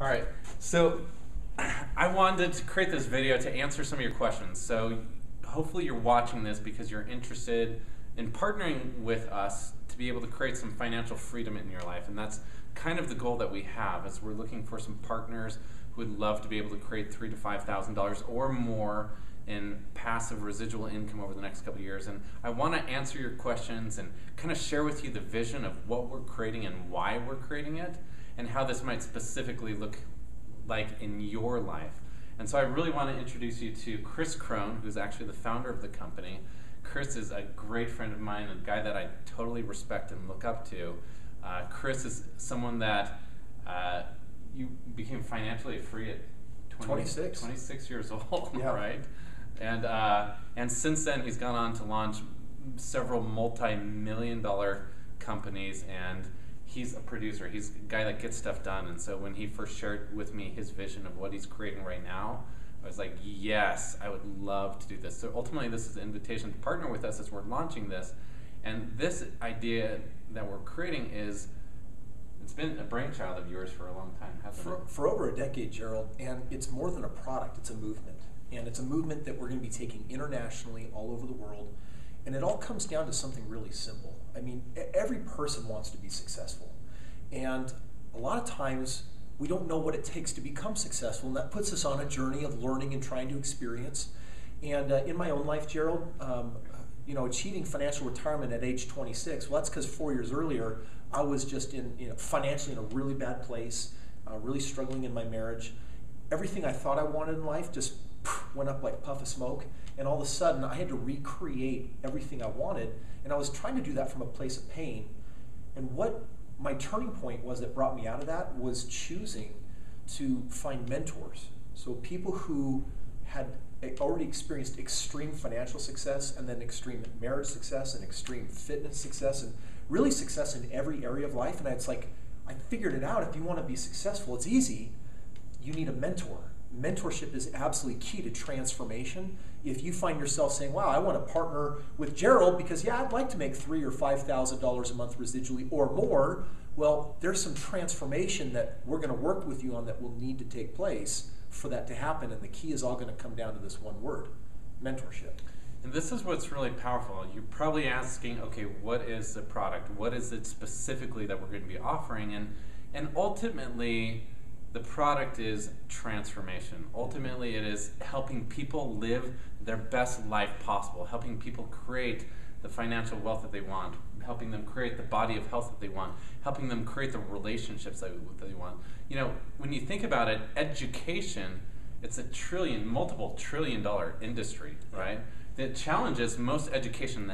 All right, so I wanted to create this video to answer some of your questions. So hopefully you're watching this because you're interested in partnering with us to be able to create some financial freedom in your life. And that's kind of the goal that we have, is we're looking for some partners who would love to be able to create $3,000 to $5,000 or more in passive residual income over the next couple of years. And I want to answer your questions and kind of share with you the vision of what we're creating and why we're creating it, and how this might specifically look like in your life. And so I really want to introduce you to Kris Krohn, who's actually the founder of the company. Kris is a great friend of mine, a guy that I totally respect and look up to. Kris is someone that you became financially free at 26 years old, yeah. Right? And since then he's gone on to launch several multi-million-dollar companies, and he's a producer. He's a guy that gets stuff done. And so when he first shared with me his vision of what he's creating right now, I was like, yes, I would love to do this. So ultimately this is an invitation to partner with us as we're launching this. And this idea that we're creating it's been a brainchild of yours for a long time, hasn't it? For over a decade, Gerald, and it's more than a product, it's a movement. And it's a movement that we're going to be taking internationally all over the world. And it all comes down to something really simple. I mean, every person wants to be successful. And a lot of times we don't know what it takes to become successful, and that puts us on a journey of learning and trying to experience. And in my own life, Gerald, achieving financial retirement at age 26, well, that's because 4 years earlier, I was just financially in a really bad place, really struggling in my marriage. Everything I thought I wanted in life just went up like a puff of smoke, and all of a sudden I had to recreate everything I wanted, and I was trying to do that from a place of pain. And what my turning point was that brought me out of that was choosing to find mentors. So people who had already experienced extreme financial success, and then extreme marriage success, and extreme fitness success, and really success in every area of life. And it's like, I figured it out. If you want to be successful, it's easy. You need a mentor. Mentorship is absolutely key to transformation. If you find yourself saying, wow, I want to partner with Gerald because, yeah, I'd like to make $3,000 or $5,000 a month residually or more, well, there's some transformation that we're going to work with you on that will need to take place for that to happen. And the key is all going to come down to this one word, mentorship. And this is what's really powerful. You're probably asking, okay, what is the product? What is it specifically that we're going to be offering? And ultimately, the product is transformation. Ultimately, it is helping people live their best life possible, helping people create the financial wealth that they want, helping them create the body of health that they want, helping them create the relationships that they want. You know, when you think about it, education, it's a multiple trillion dollar industry, right? The challenge is most education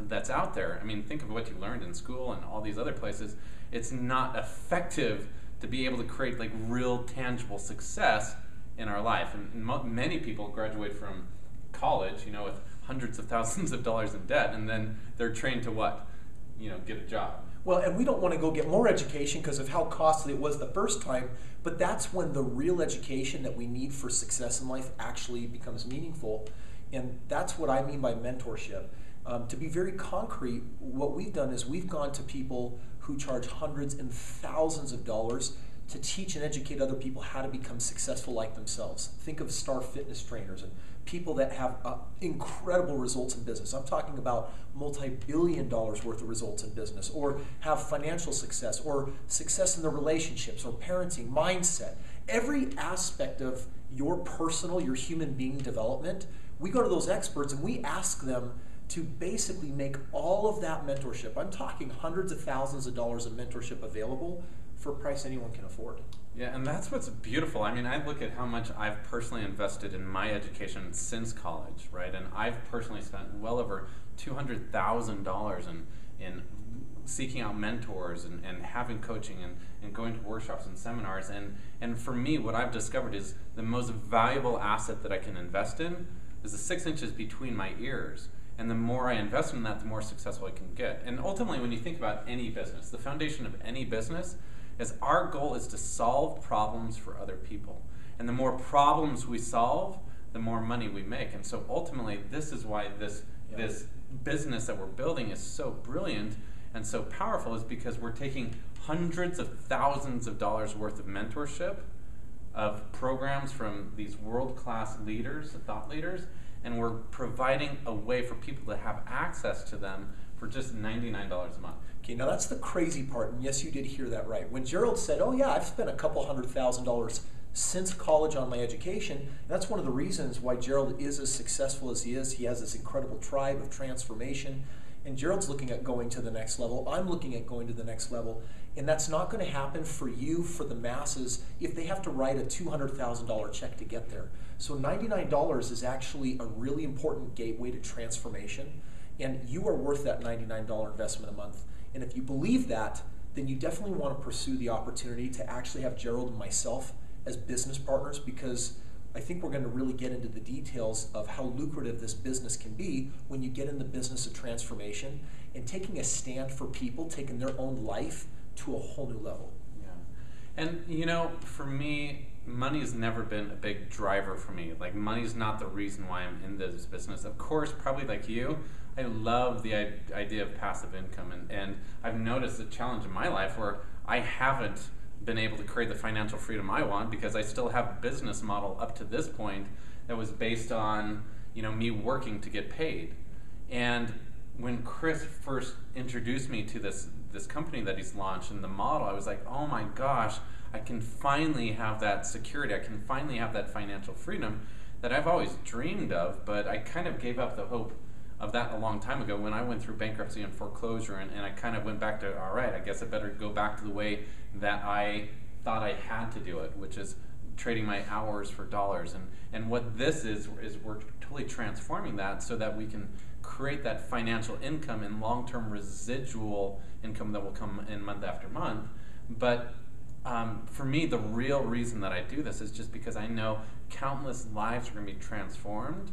that's out there, I mean, think of what you learned in school and all these other places, it's not effective to be able to create like real tangible success in our life. And many people graduate from college, with hundreds of thousands of dollars in debt, and then they're trained to what? Get a job. Well, and we don't want to go get more education because of how costly it was the first time, but that's when the real education that we need for success in life actually becomes meaningful. And that's what I mean by mentorship. To be very concrete, what we've done is we've gone to people who charge hundreds and thousands of dollars to teach and educate other people how to become successful like themselves. Think of star fitness trainers and people that have incredible results in business. I'm talking about multi-billion dollars worth of results in business, or have financial success, or success in their relationships, or parenting, mindset. Every aspect of your human being development, we go to those experts and we ask them to basically make all of that mentorship. I'm talking hundreds of thousands of dollars of mentorship available for a price anyone can afford. Yeah, and that's what's beautiful. I mean, I look at how much I've personally invested in my education since college, right? And I've personally spent well over $200,000 in seeking out mentors and having coaching and going to workshops and seminars. And for me, what I've discovered is the most valuable asset that I can invest in is the 6 inches between my ears. And the more I invest in that, the more successful I can get. And ultimately, when you think about any business, the foundation of any business is our goal is to solve problems for other people. And the more problems we solve, the more money we make. And so ultimately, this is why this business that we're building is so brilliant and so powerful, is because we're taking hundreds of thousands of dollars worth of mentorship of programs from these world-class leaders, thought leaders, and we're providing a way for people to have access to them for just $99 a month. Okay, now that's the crazy part, and yes, you did hear that right. When Gerald said, oh yeah, I've spent a couple $100,000 since college on my education, that's one of the reasons why Gerald is as successful as he is. He has this incredible tribe of transformation, and Gerald's looking at going to the next level. I'm looking at going to the next level, and that's not going to happen for you, for the masses, if they have to write a $200,000 check to get there. So $99 is actually a really important gateway to transformation, and you are worth that $99 investment a month. And if you believe that, then you definitely want to pursue the opportunity to actually have Gerald and myself as business partners, because I think we're going to really get into the details of how lucrative this business can be when you get in the business of transformation and taking a stand for people, taking their own life to a whole new level. Yeah. And you know, for me, money has never been a big driver for me. Like, money's not the reason why I'm in this business. Of course, probably like you, I love the idea of passive income, and I've noticed a challenge in my life where I haven't been able to create the financial freedom I want because I still have a business model up to this point that was based on, you know, me working to get paid. And when Kris first introduced me to this company that he's launched and the model, I was like, oh my gosh, I can finally have that security. I can finally have that financial freedom that I've always dreamed of, but I kind of gave up the hope of that a long time ago when I went through bankruptcy and foreclosure, and I kind of went back to, all right, I guess I better go back to the way that I thought I had to do it, which is trading my hours for dollars. And what this is we're totally transforming that so that we can create that financial income and long-term residual income that will come in month after month. But for me, the real reason that I do this is just because I know countless lives are going to be transformed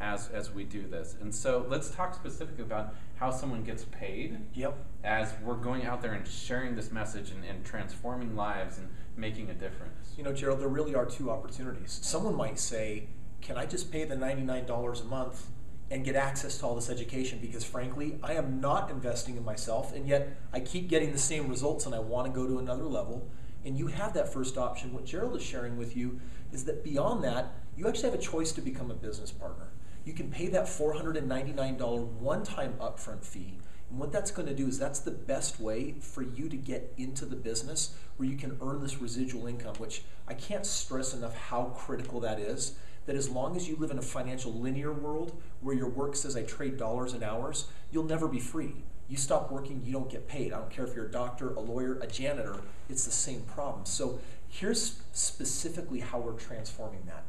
as we do this. And so let's talk specifically about how someone gets paid. Yep. As we're going out there and sharing this message and transforming lives and making a difference. You know, Gerald, there really are two opportunities. Someone might say, can I just pay the $99 a month and get access to all this education, because frankly, I am not investing in myself, and yet I keep getting the same results and I want to go to another level. And you have that first option. What Gerald is sharing with you is that beyond that, you actually have a choice to become a business partner. You can pay that $499 one-time upfront fee. And what that's going to do is that's the best way for you to get into the business where you can earn this residual income, which I can't stress enough how critical that is. That as long as you live in a financial linear world where your work says I trade dollars and hours, you'll never be free. You stop working, you don't get paid. I don't care if you're a doctor, a lawyer, a janitor, it's the same problem. So here's specifically how we're transforming that.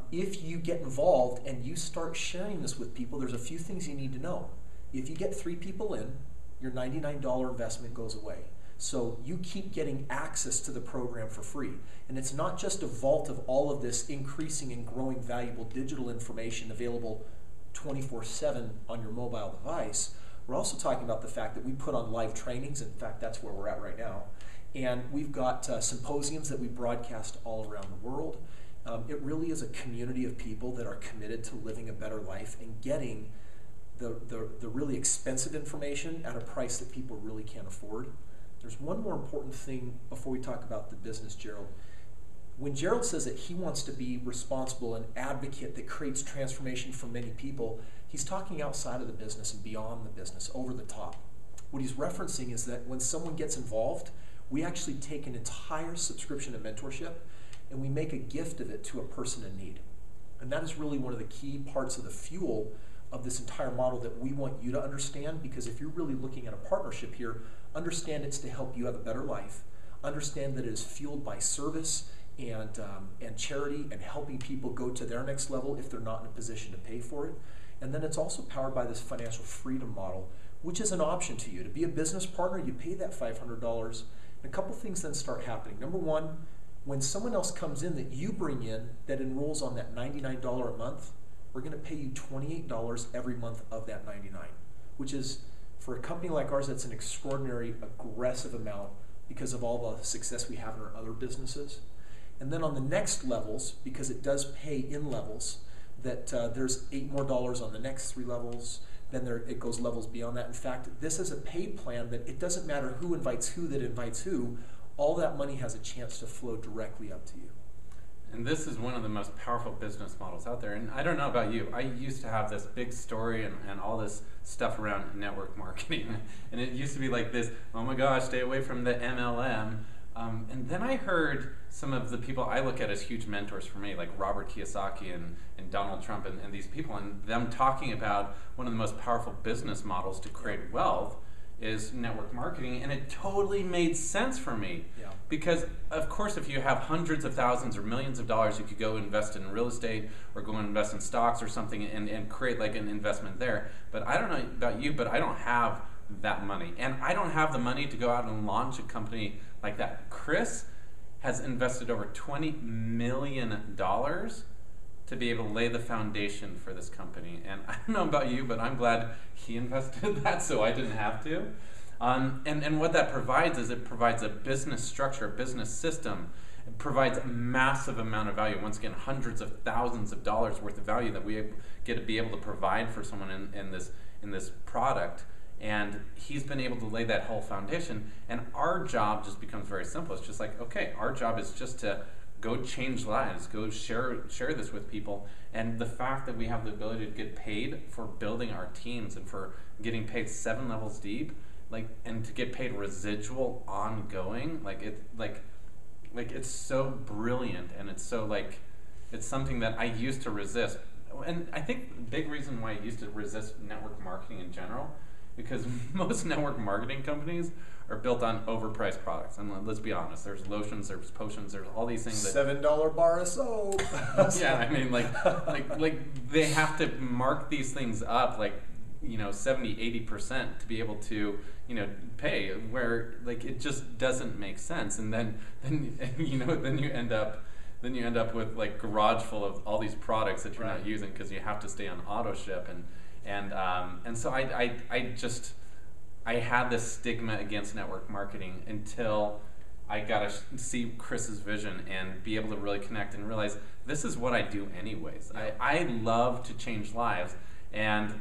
If you get involved and you start sharing this with people, there's a few things you need to know. If you get 3 people in, your $99 investment goes away. So you keep getting access to the program for free. And it's not just a vault of all of this increasing and growing valuable digital information available 24/7 on your mobile device. We're also talking about the fact that we put on live trainings. In fact, that's where we're at right now. And we've got symposiums that we broadcast all around the world. It really is a community of people that are committed to living a better life and getting the really expensive information at a price that people really can't afford. There's one more important thing before we talk about the business, Gerald. When Gerald says that he wants to be responsible and advocate that creates transformation for many people, he's talking outside of the business and beyond the business, over the top. What he's referencing is that when someone gets involved, we actually take an entire subscription to mentorship and we make a gift of it to a person in need. And that is really one of the key parts of the fuel of this entire model that we want you to understand, because if you're really looking at a partnership here, understand it's to help you have a better life. Understand that it is fueled by service and charity and helping people go to their next level if they're not in a position to pay for it. And then it's also powered by this financial freedom model, which is an option to you. To be a business partner, you pay that $500, and a couple things then start happening. Number one, when someone else comes in that you bring in that enrolls on that $99 a month, we're going to pay you $28 every month of that $99, which is, for a company like ours, that's an extraordinary, aggressive amount because of all the success we have in our other businesses. And then on the next levels, because it does pay in levels, that there's $8 more on the next 3 levels, then it goes levels beyond that. In fact, this is a paid plan that it doesn't matter who invites who that invites who, all that money has a chance to flow directly up to you. And this is one of the most powerful business models out there. And I don't know about you. I used to have this big story and all this stuff around network marketing. And it used to be like this, oh my gosh, stay away from the MLM. And then I heard some of the people I look at as huge mentors for me, like Robert Kiyosaki and Donald Trump and these people, and them talking about one of the most powerful business models to create wealth is network marketing, and it totally made sense for me. Yeah. Because of course if you have hundreds of thousands or millions of dollars, you could go invest in real estate or go invest in stocks or something and create like an investment there. But I don't know about you, but I don't have that money. And I don't have the money to go out and launch a company like that. Kris has invested over $20 million to be able to lay the foundation for this company. And I don't know about you, but I'm glad he invested that so I didn't have to. And what that provides is it provides a business structure, a business system. It provides a massive amount of value. Once again, hundreds of thousands of dollars worth of value that we get to be able to provide for someone in this product. And he's been able to lay that whole foundation. And our job just becomes very simple. It's just like, okay, our job is just to go change lives, go share this with people. And the fact that we have the ability to get paid for building our teams and for getting paid 7 levels deep, and to get paid residual ongoing, it's so brilliant, and it's so it's something that I used to resist. And I think the big reason why I used to resist network marketing in general, because most network marketing companies are built on overpriced products. And let's be honest, there's lotions, there's potions, there's all these things that $7 bar of soap. yeah, I mean, like they have to mark these things up 70-80% to be able to pay, where it just doesn't make sense. And then you end up with garage full of all these products that you're not using because you have to stay on auto ship. And so I had this stigma against network marketing until I got to see Kris's vision and be able to really connect and realize this is what I do anyways. Yeah. I love to change lives, and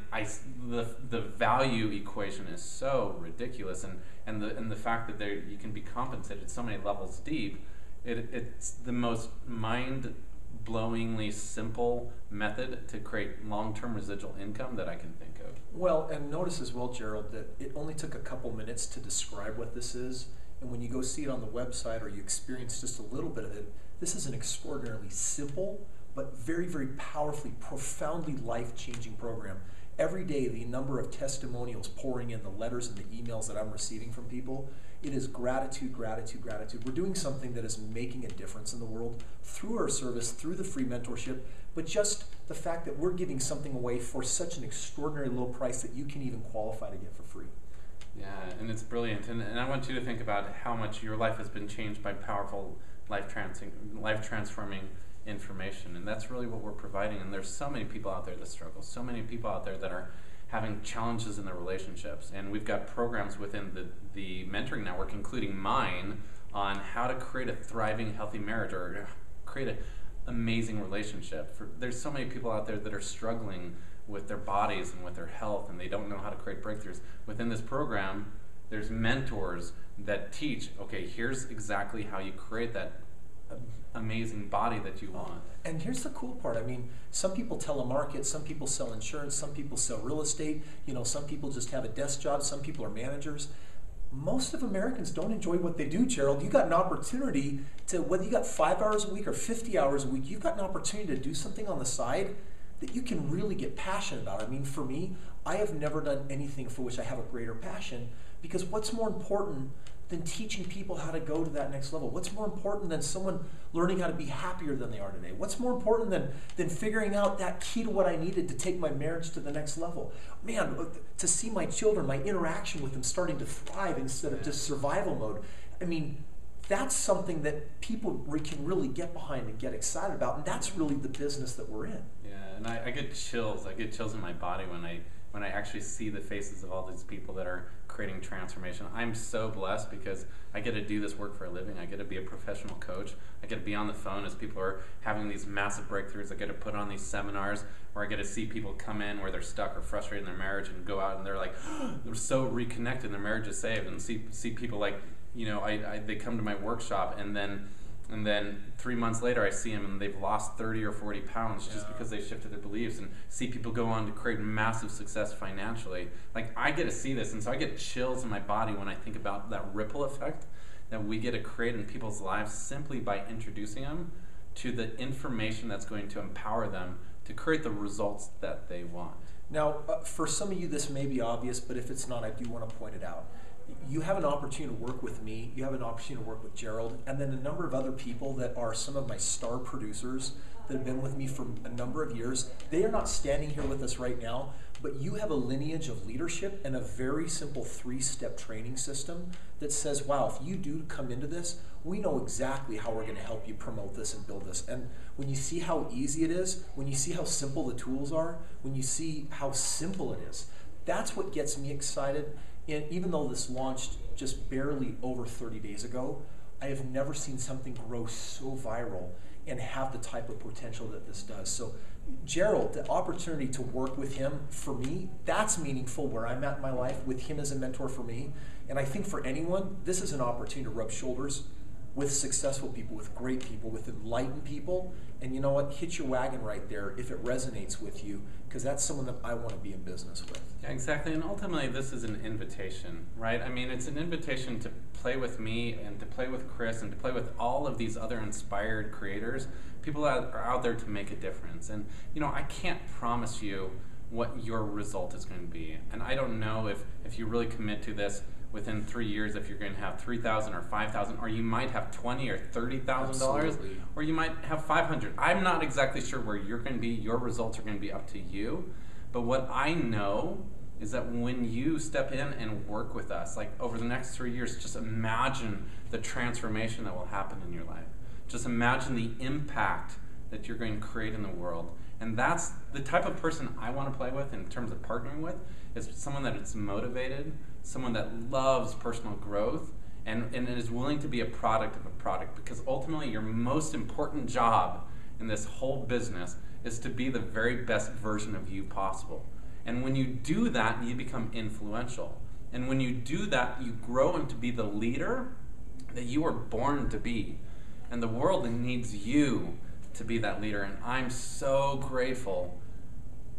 the value equation is so ridiculous, and the fact that you can be compensated so many levels deep, it's the most mind-blowingly simple method to create long-term residual income that I can think of. Well, and notice as well, Gerald, that it only took a couple minutes to describe what this is, and when you go see it on the website or you experience just a little bit of it, this is an extraordinarily simple but very, very powerfully, profoundly life-changing program. Every day, the number of testimonials pouring in, the letters and the emails that I'm receiving from people, it is gratitude, gratitude, gratitude. We're doing something that is making a difference in the world through our service, through the free mentorship, but just the fact that we're giving something away for such an extraordinary low price that you can even qualify to get for free. Yeah, and it's brilliant. And I want you to think about how much your life has been changed by powerful life-transforming information. And that's really what we're providing. And there's so many people out there that struggle, so many people out there that are having challenges in their relationships. And we've got programs within the mentoring network, including mine, on how to create a thriving, healthy marriage or create an amazing relationship. There's so many people out there that are struggling with their bodies and with their health, and they don't know how to create breakthroughs. Within this program, there's mentors that teach, okay, here's exactly how you create that amazing body that you want. And here's the cool part. I mean, some people telemarket, some people sell insurance, some people sell real estate, some people just have a desk job, some people are managers. Most of Americans don't enjoy what they do, Gerald. You got an opportunity to, whether you got 5 hours a week or 50 hours a week, you've got an opportunity to do something on the side that you can really get passionate about. I mean, for me, I have never done anything for which I have a greater passion, because what's more important than teaching people how to go to that next level? What's more important than someone learning how to be happier than they are today? What's more important than figuring out that key to what I needed to take my marriage to the next level? Man, to see my children, my interaction with them starting to thrive instead of just survival mode. I mean, that's something that people can really get behind and get excited about, and that's really the business that we're in. Yeah, and I get chills. I get chills in my body when I actually see the faces of all these people that are creating transformation. I'm so blessed because I get to do this work for a living. I get to be a professional coach. I get to be on the phone as people are having these massive breakthroughs. I get to put on these seminars where I get to see people come in where they're stuck or frustrated in their marriage and go out and they're like, they're so reconnected, their marriage is saved. And see people they come to my workshop and then And then 3 months later, I see them and they've lost 30 or 40 pounds just because they shifted their beliefs, and see people go on to create massive success financially. Like, I get to see this, and so I get chills in my body when I think about that ripple effect that we get to create in people's lives simply by introducing them to the information that's going to empower them to create the results that they want. Now, for some of you, this may be obvious, but if it's not, I do want to point it out. You have an opportunity to work with me, you have an opportunity to work with Gerald, and then a number of other people that are some of my star producers that have been with me for a number of years. They are not standing here with us right now, but you have a lineage of leadership and a very simple 3-step training system that says, wow, if you do come into this, we know exactly how we're going to help you promote this and build this. And when you see how easy it is, when you see how simple the tools are, when you see how simple it is, that's what gets me excited. And even though this launched just barely over 30 days ago, I have never seen something grow so viral and have the type of potential that this does. So Gerald, the opportunity to work with him, for me, that's meaningful where I'm at in my life, with him as a mentor for me. And I think for anyone, this is an opportunity to rub shoulders with successful people, with great people, with enlightened people. And you know what? Hit your wagon right there if it resonates with you, because that's someone that I want to be in business with. Yeah, exactly. And ultimately, this is an invitation, right? I mean, it's an invitation to play with me and to play with Kris and to play with all of these other inspired creators, people that are out there to make a difference. And, you know, I can't promise you what your result is going to be. And I don't know if you really commit to this within 3 years, if you're going to have $3,000 or $5,000, or you might have $20,000 or $30,000, or you might have $500. I'm not exactly sure where you're going to be. Your results are going to be up to you. But what I know is that when you step in and work with us, like over the next 3 years, just imagine the transformation that will happen in your life. Just imagine the impact that you're going to create in the world. And that's the type of person I want to play with in terms of partnering with, is someone that is motivated, someone that loves personal growth, and is willing to be a product of a product. Because ultimately, your most important job in this whole business is to be the very best version of you possible. And when you do that, you become influential. And when you do that, you grow into be the leader that you were born to be. And the world needs you to be that leader. And I'm so grateful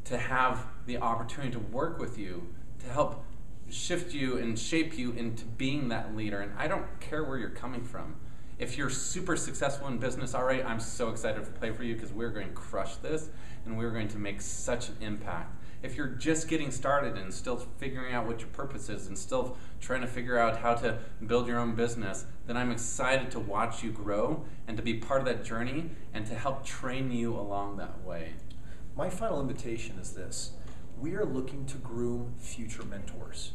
to have the opportunity to work with you, to help shift you and shape you into being that leader. And I don't care where you're coming from. If you're super successful in business already, I'm so excited to play for you, because we're going to crush this and we're going to make such an impact. If you're just getting started and still figuring out what your purpose is and still trying to figure out how to build your own business, then I'm excited to watch you grow and to be part of that journey and to help train you along that way. My final invitation is this. We are looking to groom future mentors.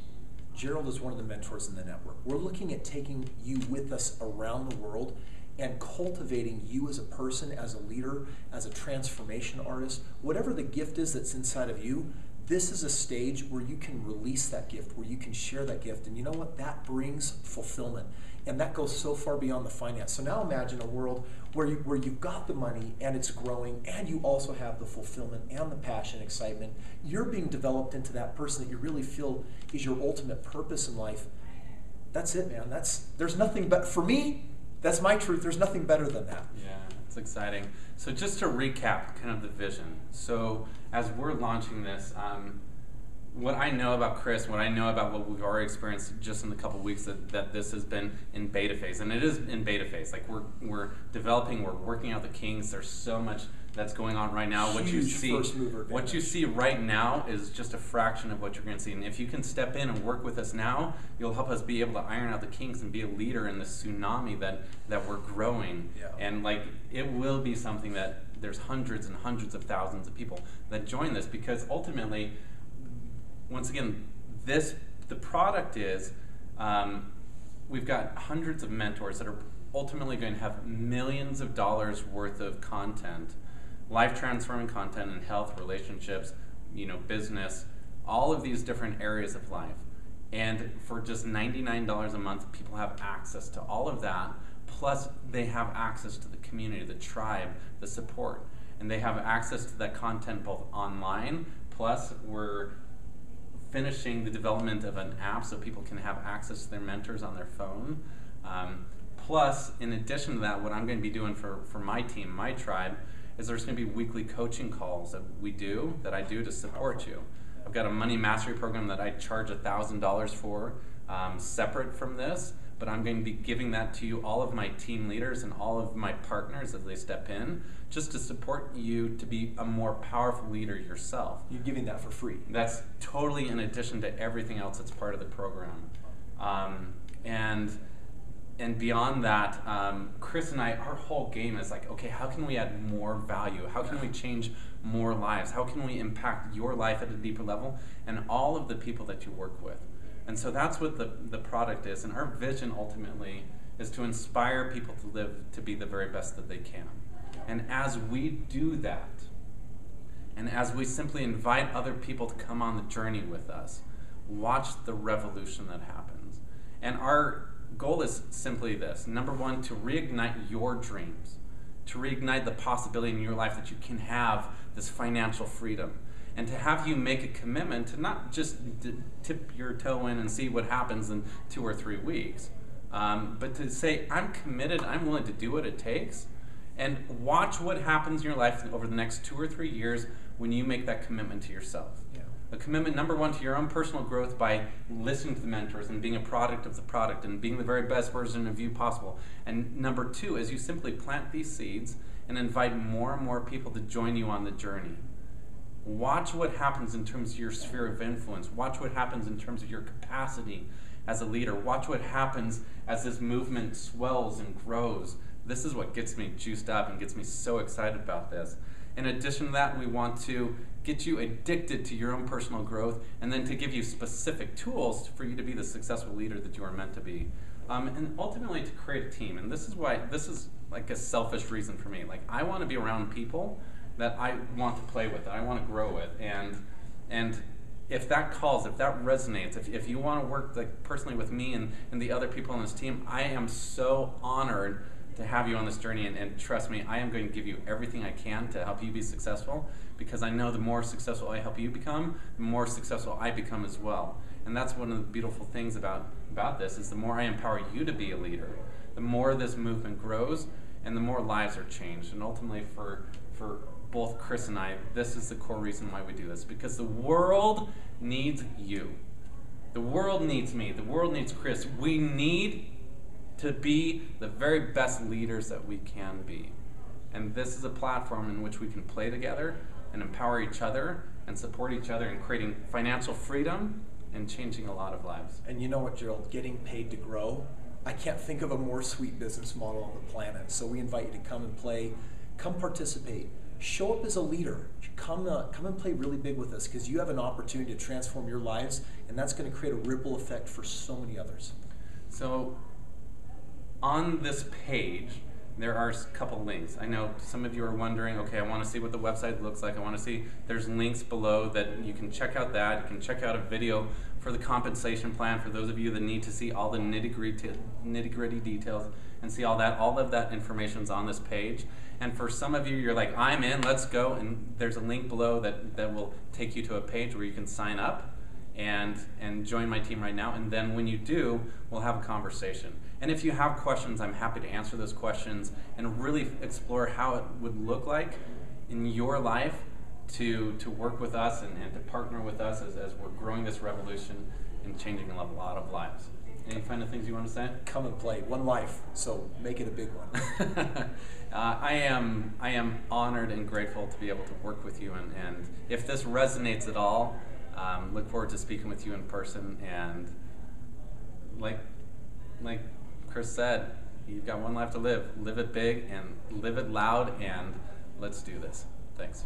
Gerald is one of the mentors in the network. We're looking at taking you with us around the world and cultivating you as a person, as a leader, as a transformation artist. Whatever the gift is that's inside of you, this is a stage where you can release that gift, where you can share that gift. And you know what? That brings fulfillment. And that goes so far beyond the finance. So now imagine a world where you've got the money and it's growing, and you also have the fulfillment and the passion, excitement. You're being developed into that person that you really feel is your ultimate purpose in life. That's it, man. There's nothing but, for me, that's my truth. There's nothing better than that. Yeah, it's exciting. So just to recap kind of the vision. So as we're launching this, what I know about Kris, what I know about what we've already experienced just in the couple weeks that this has been in beta phase, and it is in beta phase. Like we're developing, we're working out the kinks. There's so much that's going on right now. What you see right now is just a fraction of what you're going to see. And if you can step in and work with us now, you'll help us be able to iron out the kinks and be a leader in this tsunami that we're growing. Yeah. And like it will be something that there's hundreds and hundreds of thousands of people that join this, because ultimately, once again, the product is, we've got hundreds of mentors that are ultimately going to have millions of dollars worth of content, life-transforming content in health, relationships, business, all of these different areas of life. And for just $99 a month, people have access to all of that, plus they have access to the community, the tribe, the support. And they have access to that content both online, plus we're finishing the development of an app so people can have access to their mentors on their phone. Plus, in addition to that, what I'm going to be doing for my team, my tribe, is there's going to be weekly coaching calls that I do to support you. I've got a money mastery program that I charge $1,000 for, separate from this, but I'm going to be giving that to you, all of my team leaders and all of my partners as they step in, just to support you to be a more powerful leader yourself. You're giving that for free. That's totally in addition to everything else that's part of the program. And beyond that, Kris and I, our whole game is like, okay, how can we add more value? How can we change more lives? How can we impact your life at a deeper level and all of the people that you work with? And so that's what the product is. And our vision ultimately is to inspire people to live to be the very best that they can. And as we do that, and as we simply invite other people to come on the journey with us, watch the revolution that happens. And our goal is simply this. Number one, to reignite your dreams, to reignite the possibility in your life that you can have this financial freedom, and to have you make a commitment to not just tip your toe in and see what happens in 2 or 3 weeks, but to say, I'm committed, I'm willing to do what it takes, and watch what happens in your life over the next 2 or 3 years when you make that commitment to yourself. Yeah. A commitment, number one, to your own personal growth by listening to the mentors and being a product of the product and being the very best version of you possible. And number two, as you simply plant these seeds and invite more and more people to join you on the journey. Watch what happens in terms of your sphere of influence. Watch what happens in terms of your capacity as a leader. Watch what happens as this movement swells and grows. This is what gets me juiced up and gets me so excited about this. In addition to that, we want to get you addicted to your own personal growth and then to give you specific tools for you to be the successful leader that you are meant to be. And ultimately to create a team. And this is why, this is like a selfish reason for me. Like, I want to be around people that I want to play with, that I want to grow with. And if that calls, if that resonates, if you want to work like personally with me and the other people on this team, I am so honored to have you on this journey, and trust me, I am going to give you everything I can to help you be successful, because I know the more successful I help you become, the more successful I become as well. And that's one of the beautiful things about this, is the more I empower you to be a leader, the more this movement grows and the more lives are changed. And ultimately for both Kris and I, this is the core reason why we do this, because the world needs you. The world needs me. The world needs Kris. We need to be the very best leaders that we can be. And this is a platform in which we can play together and empower each other and support each other in creating financial freedom and changing a lot of lives. And you know what, Gerald, getting paid to grow, I can't think of a more sweet business model on the planet. So we invite you to come and play, come participate, show up as a leader, come and play really big with us, because you have an opportunity to transform your lives, and that's going to create a ripple effect for so many others. So on this page, there are a couple links. I know some of you are wondering, okay, I want to see what the website looks like. I want to see, there's links below that you can check out that. You can check out a video for the compensation plan for those of you that need to see all the nitty-gritty details and see all that. All of that information is on this page. And for some of you, you're like, I'm in, let's go. And there's a link below that will take you to a page where you can sign up and join my team right now. And then when you do, we'll have a conversation. And if you have questions, I'm happy to answer those questions and really explore how it would look like in your life to work with us and to partner with us as we're growing this revolution and changing a lot of lives. Any final things you want to say? Come and play. One life, so make it a big one. I am honored and grateful to be able to work with you, and if this resonates at all, look forward to speaking with you in person. And like Kris said, you've got one life to live. Live it big and live it loud, and let's do this. Thanks.